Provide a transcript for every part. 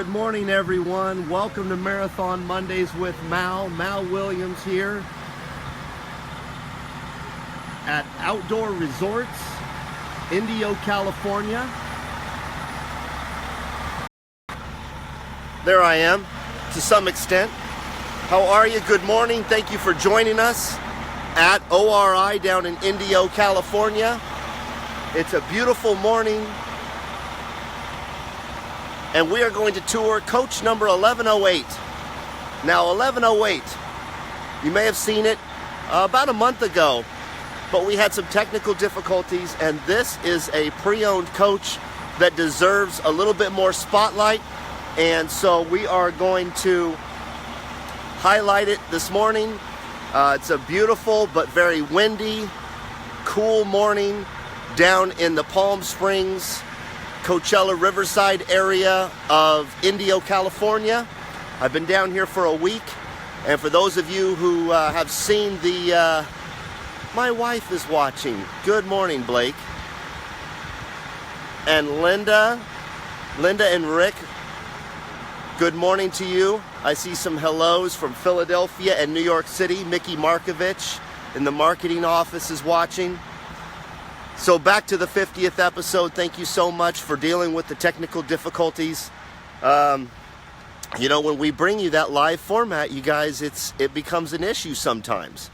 Good morning, everyone. Welcome to Marathon Mondays with Mal Williams here at Outdoor Resorts, Indio, California. There I am, to some extent. How are you? Good morning. Thank you for joining us at ORI down in Indio, California. It's a beautiful morning, and we are going to tour coach number 1108. Now, 1108, you may have seen it about a month ago, but we had some technical difficulties, and this is a pre-owned coach that deserves a little bit more spotlight, and so we are going to highlight it this morning. It's a beautiful but very windy, cool morning down in the Palm Springs, Coachella Riverside area of Indio, California. I've been down here for a week, and for those of you who have seen the, my wife is watching. Good morning, Blake. And Linda and Rick, good morning to you. I see some hellos from Philadelphia and New York City. Mickey Markovich in the marketing office is watching. So back to the 50th episode. Thank you so much for dealing with the technical difficulties. You know, when we bring you that live format, you guys, it becomes an issue sometimes.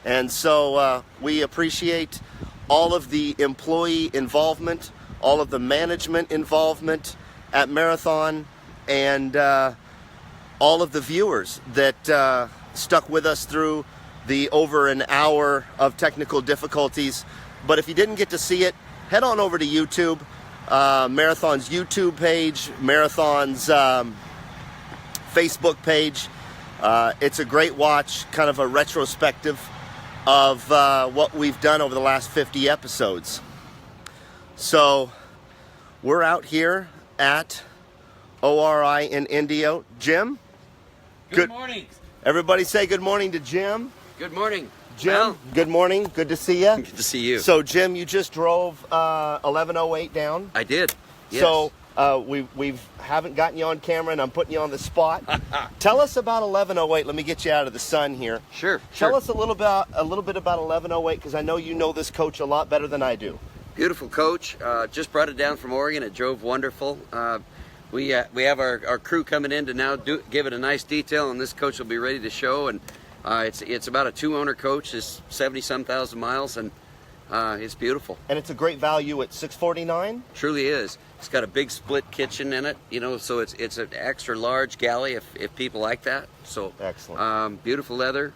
And so we appreciate all of the employee involvement, all of the management involvement at Marathon, and all of the viewers that stuck with us through the over an hour of technical difficulties. But if you didn't get to see it, head on over to YouTube, Marathon's YouTube page, Marathon's Facebook page. It's a great watch, kind of a retrospective of what we've done over the last 50 episodes. So we're out here at ORI in Indio. Jim? Good morning. Everybody say good morning to Jim. Good morning. Jim, Well, good morning. Good to see you. good to see you. So, Jim, you just drove 1108 down. I did. Yes. So we haven't gotten you on camera, and I'm putting you on the spot. Tell us about 1108. Let me get you out of the sun here. Sure. Tell us a little bit about 1108, because I know you know this coach a lot better than I do. Beautiful coach. Just brought it down from Oregon. It drove wonderful. We have our crew coming in to now give it a nice detail, and this coach will be ready to show. And it's about a 2-owner coach. It's 70-some thousand miles, and it's beautiful. And it's a great value at $649. Truly is. It's got a big split kitchen in it, you know, so it's an extra large galley if people like that. So excellent. Beautiful leather,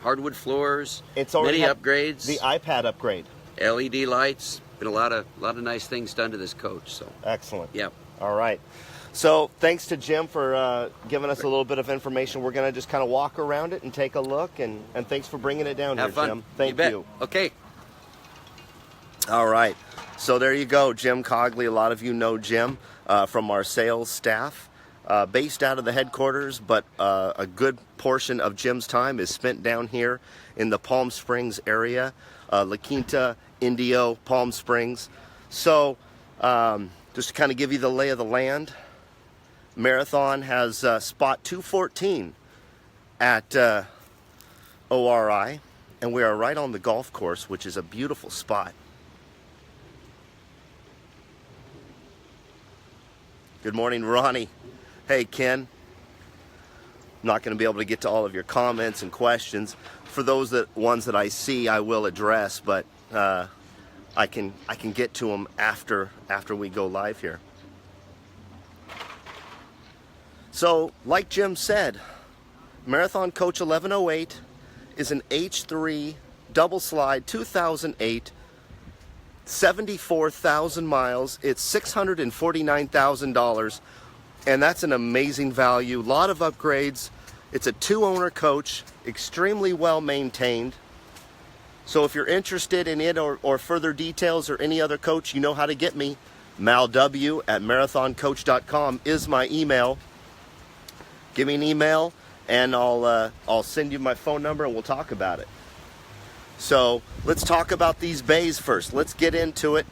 hardwood floors. It's already many upgrades. The iPad upgrade. LED lights. Been a lot of nice things done to this coach. So excellent. Yeah. All right. So thanks to Jim for giving us a little bit of information. We're going to just kind of walk around it and take a look, and thanks for bringing it down Have here, fun. Jim. Thank you. Okay. All right. So there you go, Jim Cogley. A lot of you know Jim from our sales staff, based out of the headquarters, but a good portion of Jim's time is spent down here in the Palm Springs area, La Quinta, Indio, Palm Springs. So just to kind of give you the lay of the land, Marathon has spot 214 at ORI, and we are right on the golf course, which is a beautiful spot. Good morning, Ronnie. Hey, Ken. I'm not going to be able to get to all of your comments and questions. For those ones that I see, I will address, but I can get to them after we go live here. So, like Jim said, Marathon Coach 1108 is an H3 double slide 2008, 74,000 miles. It's $649,000, and that's an amazing value. A lot of upgrades. It's a 2-owner coach, extremely well maintained. So if you're interested in it or further details or any other coach, you know how to get me. malw@marathoncoach.com is my email. Give me an email, and I'll send you my phone number, and we'll talk about it. So let's talk about these bays first. Let's get into it.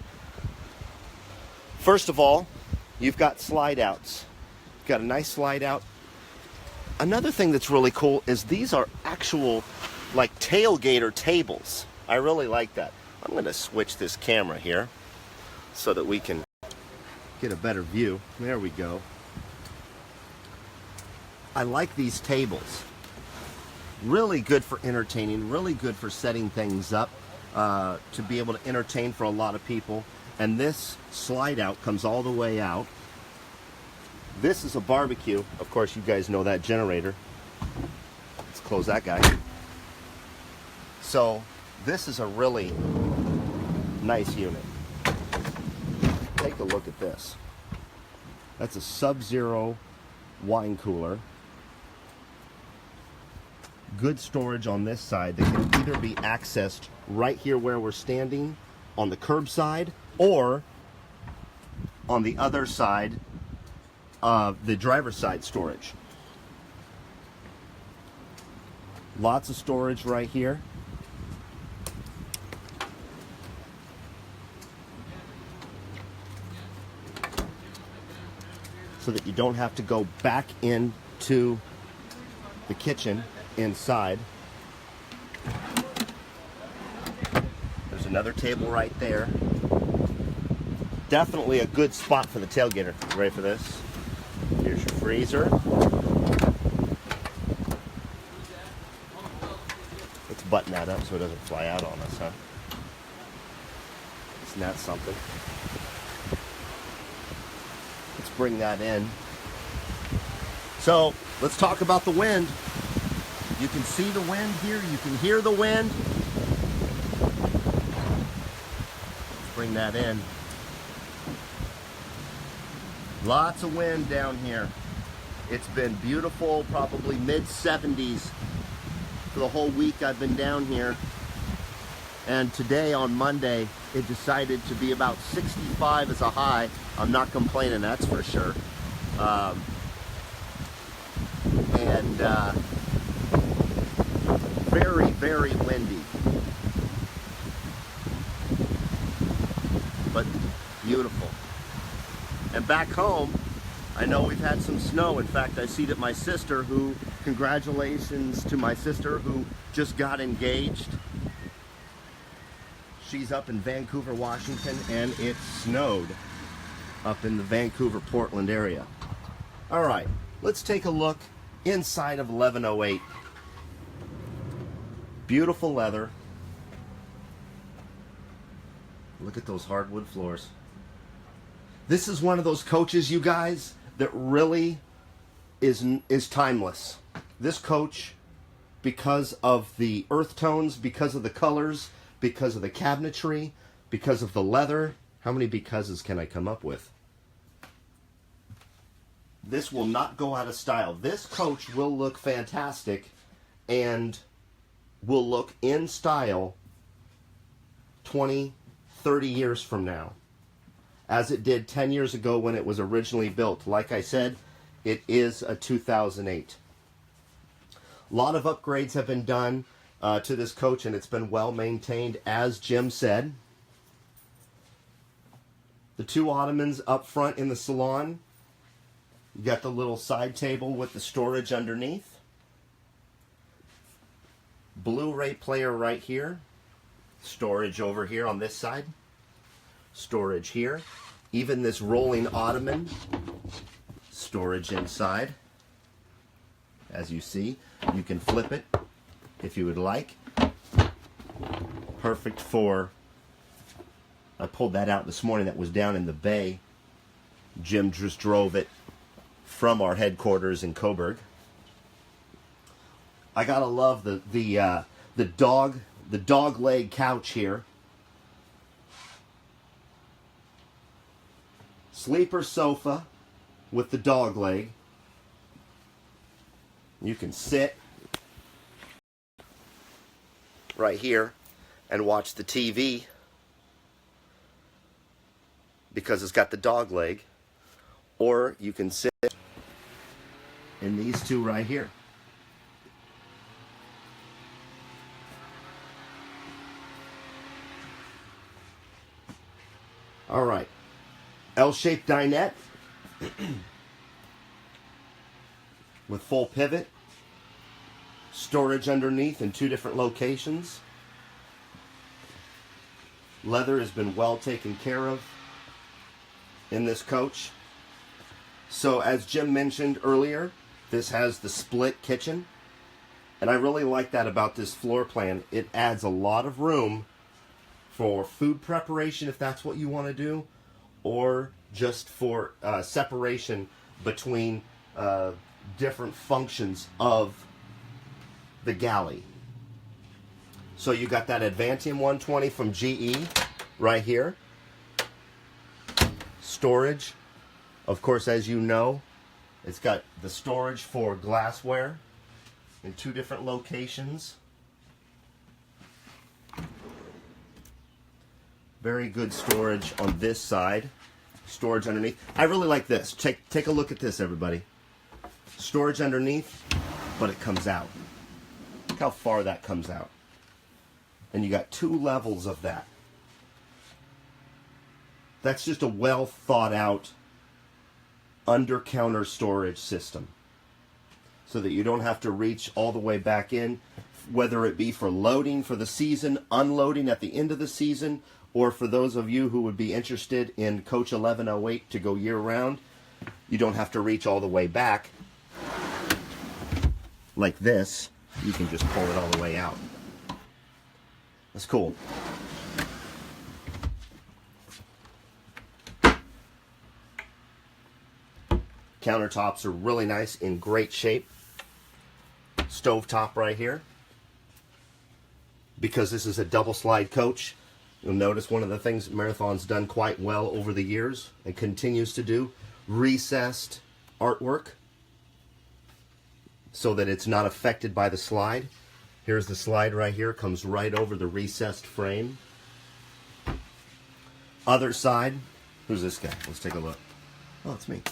First of all, you've got slide outs. got a nice slide out. Another thing that's really cool is these are actual like tailgater tables. I really like that. I'm going to switch this camera here so that we can get a better view. There we go. I like these tables. Really good for entertaining, really good for setting things up to be able to entertain for a lot of people. And this slide out comes all the way out. This is a barbecue. Of course, you guys know that generator. Let's close that guy. So this is a really nice unit. Take a look at this. That's a Sub-Zero wine cooler. Good storage on this side that can either be accessed right here where we're standing on the curbside or on the other side of the driver's side storage. Lots of storage right here. So that you don't have to go back into the kitchen inside. There's another table right there. Definitely a good spot for the tailgater. You ready for this? Here's your freezer. Let's button that up so it doesn't fly out on us, huh? Isn't that something? Let's bring that in. So let's talk about the wind. You can see the wind here. You can hear the wind. Let's bring that in. Lots of wind down here. It's been beautiful, probably mid-70s for the whole week I've been down here. And today on Monday, it decided to be about 65 as a high. I'm not complaining, that's for sure. Very, very windy. But beautiful. And back home, I know we've had some snow. In fact, I see that my sister, congratulations to my sister who just got engaged. She's up in Vancouver, Washington, and it snowed up in the Vancouver, Portland area. All right, let's take a look inside of 1108. Beautiful leather. Look at those hardwood floors. This is one of those coaches, you guys, that really is timeless. This coach, because of the earth tones, because of the colors, because of the cabinetry, because of the leather. How many becauses can I come up with? This will not go out of style. This coach will look fantastic and will look in style 20, 30 years from now, as it did 10 years ago when it was originally built. Like I said, it is a 2008. A lot of upgrades have been done to this coach, and it's been well maintained, as Jim said. The two ottomans up front in the salon. You got the little side table with the storage underneath. Blu-ray player right here. Storage over here on this side. Storage here. Even this rolling ottoman. Storage inside. As you see, you can flip it if you would like. Perfect for... I pulled that out this morning. That was down in the bay. Jim just drove it from our headquarters in Coburg. I gotta love the dog leg couch here. Sleeper sofa with the dog leg. You can sit right here and watch the TV because it's got the dog leg, or you can sit in these two right here. All right, L-shaped dinette. with full pivot. Storage underneath in 2 different locations. Leather has been well taken care of in this coach. So as Jim mentioned earlier, this has the split kitchen. And I really like that about this floor plan. It adds a lot of room for food preparation if that's what you want to do, or just for separation between different functions of the galley. So you got that Advantium 120 from GE right here. Storage, of course, as you know, it's got the storage for glassware in 2 different locations. Very good storage on this side. Storage underneath. I really like this. Take a look at this, everybody. Storage underneath, but it comes out. Look how far that comes out. And you got 2 levels of that. That's just a well thought out under counter storage system, so that you don't have to reach all the way back in, whether it be for loading for the season, unloading at the end of the season, or for those of you who would be interested in Coach 1108 to go year round. You don't have to reach all the way back like this. You can just pull it all the way out. That's cool. Countertops are really nice, in great shape. Stovetop right here. Because this is a double slide coach, you'll notice one of the things Marathon's done quite well over the years and continues to do, recessed artwork so that it's not affected by the slide. Here's the slide right here, comes right over the recessed frame. Other side, who's this guy? Let's take a look. Oh, it's me.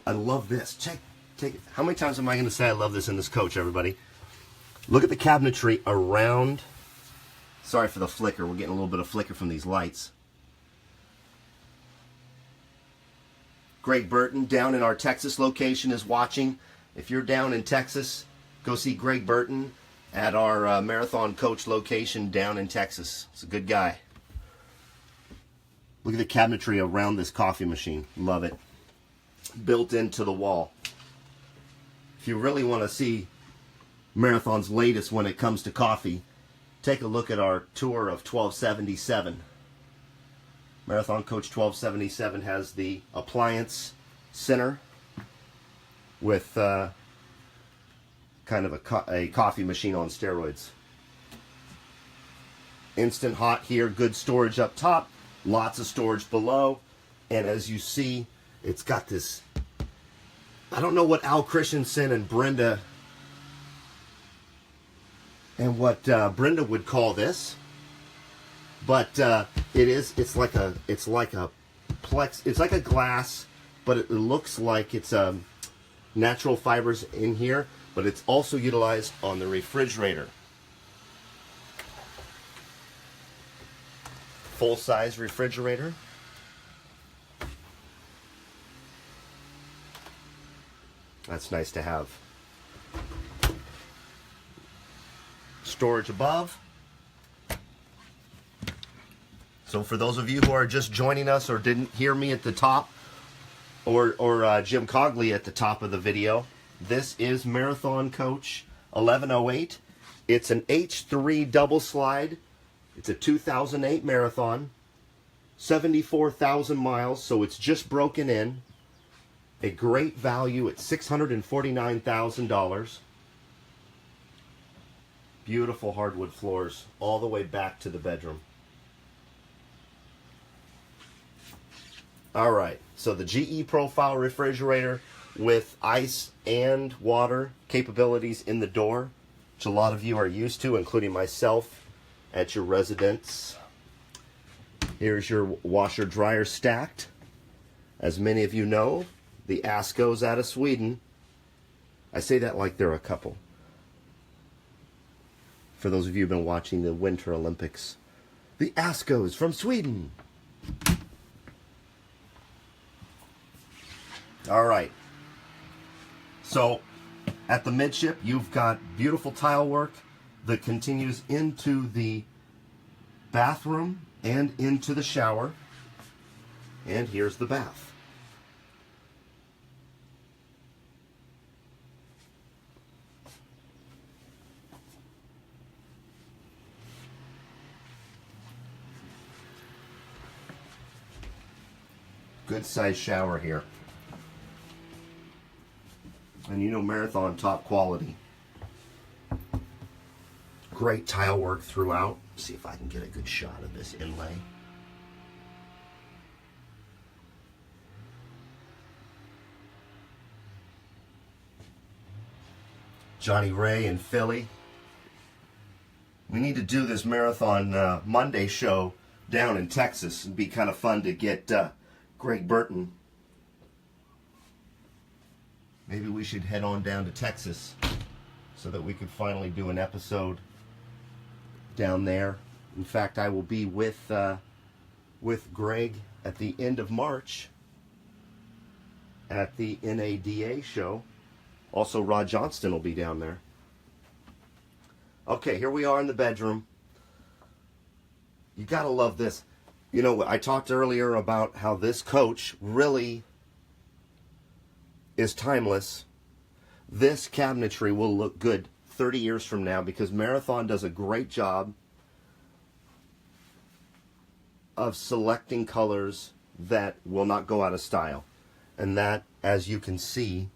I love this. Take it. How many times am I going to say I love this in this coach, everybody? Look at the cabinetry around. Sorry for the flicker. We're getting a little bit of flicker from these lights. Greg Burton down in our Texas location is watching. If you're down in Texas, go see Greg Burton at our Marathon Coach location down in Texas. He's a good guy. Look at the cabinetry around this coffee machine. Love it. Built into the wall. If you really want to see Marathon's latest when it comes to coffee, take a look at our tour of 1277. Marathon Coach 1277 has the appliance center with kind of a coffee machine on steroids. Instant hot here, good storage up top, lots of storage below, and as you see, it's got this, I don't know what Al Christensen and Brenda Brenda would call this, but it's like a glass, but it looks like it's natural fibers in here, but it's also utilized on the refrigerator. Full-size refrigerator. That's nice to have. Storage above. So for those of you who are just joining us or didn't hear me at the top, or Jim Cogley at the top of the video, this is Marathon Coach 1108. It's an H3 double slide. It's a 2008 Marathon, 74,000 miles, so it's just broken in. A great value at $649,000. Beautiful hardwood floors all the way back to the bedroom. All right, so the GE profile refrigerator with ice and water capabilities in the door, which a lot of you are used to, including myself at your residence. Here's your washer dryer stacked. As many of you know, the Askos out of Sweden. I say that like they're a couple. For those of you who've been watching the Winter Olympics, the Askos from Sweden. All right. So at the midship, you've got beautiful tile work that continues into the bathroom and into the shower. And here's the bath. Good size shower here. And you know, Marathon top quality. Great tile work throughout. See if I can get a good shot of this inlay. Johnny Ray in Philly. We need to do this Marathon Monday show down in Texas. It'd be kind of fun to get Greg Burton. Maybe we should head on down to Texas so that we could finally do an episode down there. In fact, I will be with Greg at the end of March at the NADA show. Also, Rod Johnston will be down there. Okay, here we are in the bedroom. You gotta love this. You know, I talked earlier about how this coach really is timeless. This cabinetry will look good 30 years from now because Marathon does a great job of selecting colors that will not go out of style. And that, as you can see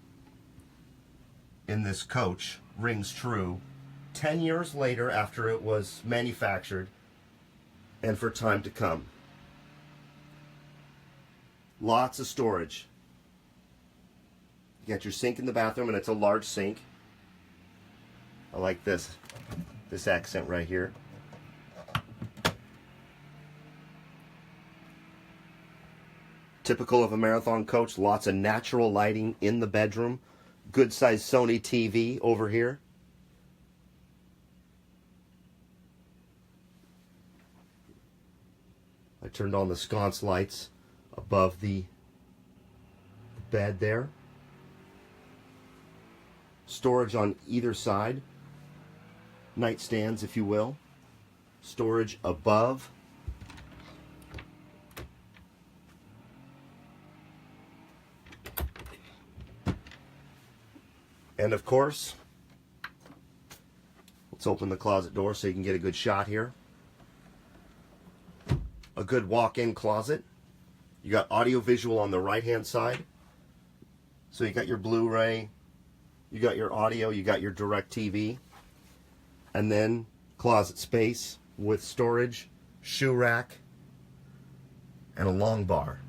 in this coach, rings true 10 years later after it was manufactured and for time to come. Lots of storage. You got your sink in the bathroom, and it's a large sink. I like this accent right here. Typical of a Marathon coach, lots of natural lighting in the bedroom. Good sized Sony TV over here. I turned on the sconce lights above the bed there. Storage on either side. Nightstands, if you will. Storage above. And of course, let's open the closet door so you can get a good shot here. A good walk-in closet. You got audio visual on the right-hand side. So you got your Blu-ray, you got your audio, you got your DirecTV. And then closet space with storage, shoe rack, and a long bar.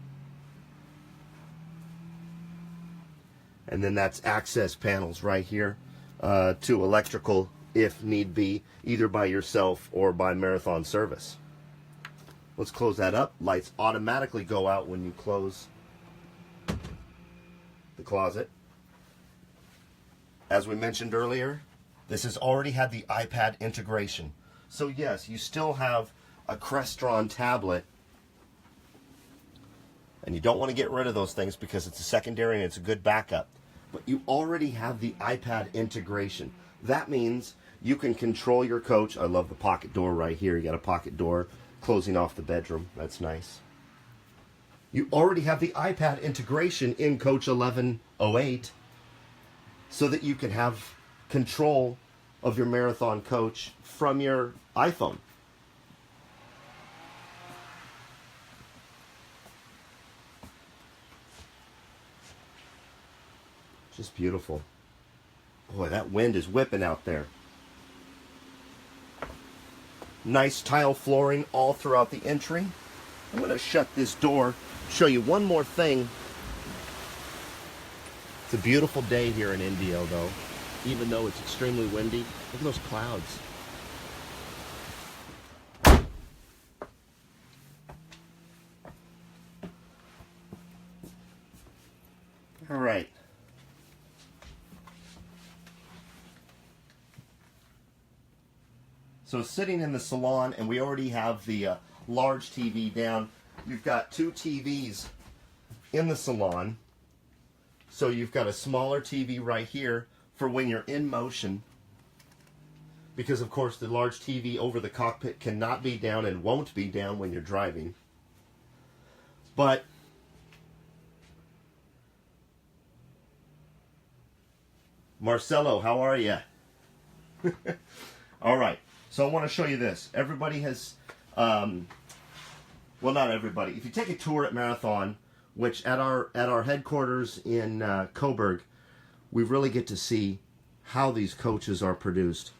And then that's access panels right here to electrical if need be, either by yourself or by Marathon service. Let's close that up. Lights automatically go out when you close the closet. As we mentioned earlier, this has already had the iPad integration. So yes, you still have a Crestron tablet, and you don't want to get rid of those things because it's a secondary and it's a good backup. But you already have the iPad integration. That means you can control your coach. I love the pocket door right here. You got a pocket door closing off the bedroom. That's nice. You already have the iPad integration in Coach 1108 so that you can have control of your Marathon coach from your iPhone. Just beautiful. Boy, that wind is whipping out there. Nice tile flooring all throughout the entry. I'm going to shut this door, show you one more thing. It's a beautiful day here in Indio, though, even though it's extremely windy. Look at those clouds. All right. So sitting in the salon, and we already have the large TV down. You've got two TVs in the salon. So you've got a smaller TV right here for when you're in motion, because of course the large TV over the cockpit cannot be down and won't be down when you're driving. But Marcelo, how are you? All right, so I want to show you this. Everybody has, well, not everybody. If you take a tour at Marathon, which at our headquarters in Coburg, we really get to see how these coaches are produced.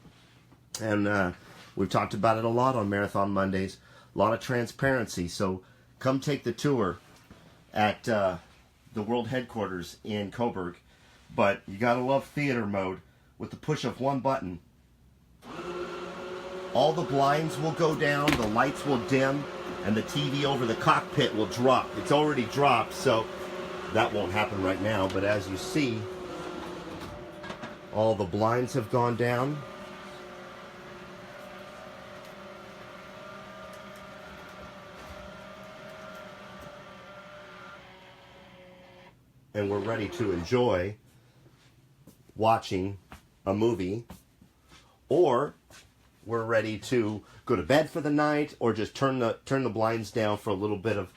And we've talked about it a lot on Marathon Mondays. A lot of transparency. So come take the tour at the world headquarters in Coburg. But you gotta love theater mode. With the push of one button, all the blinds will go down, the lights will dim, and the TV over the cockpit will drop. It's already dropped, so that won't happen right now. But as you see, all the blinds have gone down. And we're ready to enjoy watching a movie, or we're ready to go to bed for the night, or just turn the blinds down for a little bit of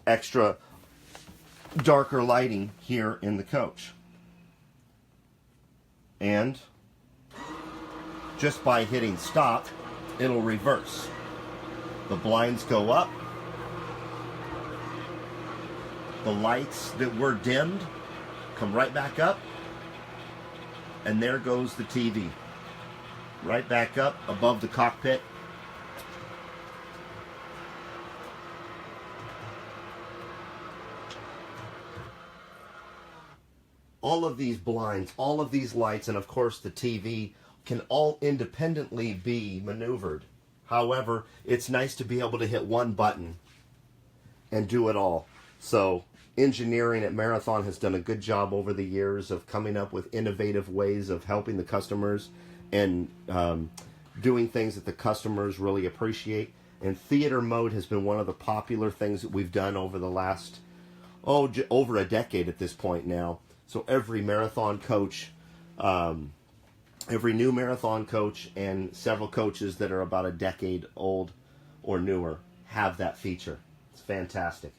extra darker lighting here in the coach. And just by hitting stop, it'll reverse. The blinds go up. The lights that were dimmed come right back up. And there goes the TV. Right back up above the cockpit. All of these blinds, all of these lights, and of course the TV can all independently be maneuvered. However, it's nice to be able to hit one button and do it all. So engineering at Marathon has done a good job over the years of coming up with innovative ways of helping the customers and doing things that the customers really appreciate. And theater mode has been one of the popular things that we've done over the last, over a decade at this point now. So every Marathon coach, every new Marathon coach and several coaches that are about a decade old or newer have that feature. It's fantastic.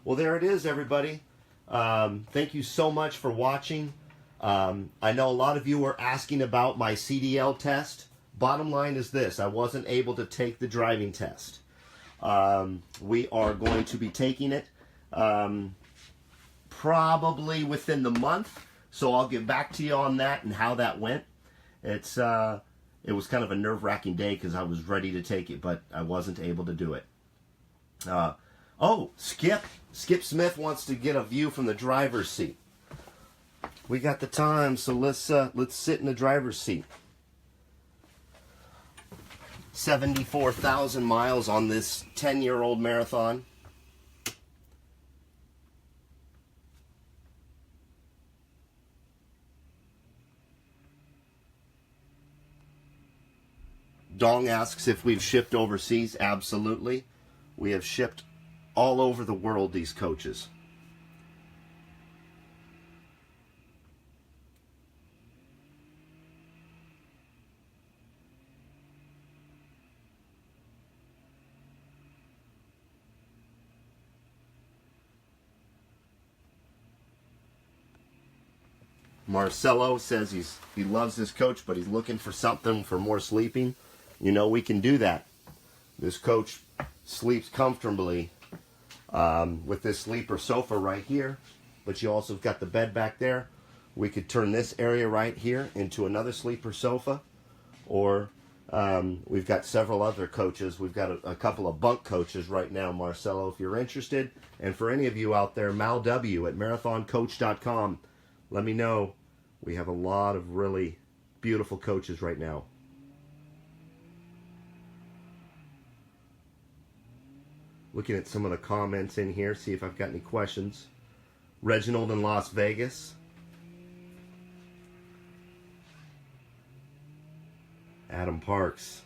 Well, there it is, everybody. Thank you so much for watching. I know a lot of you were asking about my CDL test. Bottom line is this: I wasn't able to take the driving test. We are going to be taking it probably within the month, so I'll get back to you on that and how that went. It was kind of a nerve-wracking day because I was ready to take it, but I wasn't able to do it. Oh, Skip Smith wants to get a view from the driver's seat. We got the time, so let's sit in the driver's seat. 74,000 miles on this 10-year-old Marathon. Dong asks if we've shipped overseas. Absolutely. We have shipped all over the world, these coaches. Marcelo says he loves this coach, but he's looking for something for more sleeping. You know, we can do that. This coach sleeps comfortably with this sleeper sofa right here, but you also have got the bed back there. We could turn this area right here into another sleeper sofa, or we've got several other coaches. We've got a couple of bunk coaches right now, Marcelo, if you're interested. And for any of you out there, Mal W at marathoncoach.com, let me know. We have a lot of really beautiful coaches right now. Looking at some of the comments in here, see if I've got any questions. Reginald in Las Vegas. Adam Parks.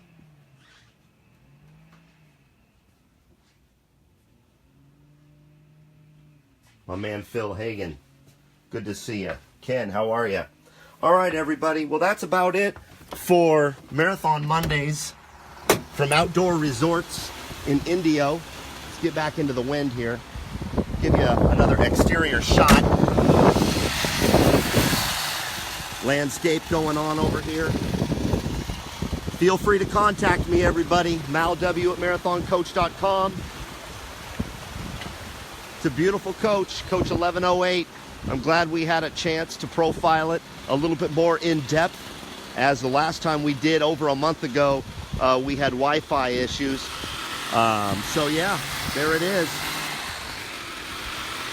My man Phil Hagan. Good to see you. Ken, how are you? All right, everybody. Well, that's about it for Marathon Mondays from Outdoor Resorts in Indio. Let's get back into the wind here. Give you another exterior shot. Landscape going on over here. Feel free to contact me, everybody. malw@marathoncoach.com. It's a beautiful coach, Coach 1108. I'm glad we had a chance to profile it a little bit more in depth, as the last time we did over a month ago, we had Wi-Fi issues. So yeah, there it is.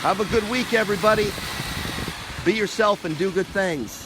Have a good week, everybody. Be yourself and do good things.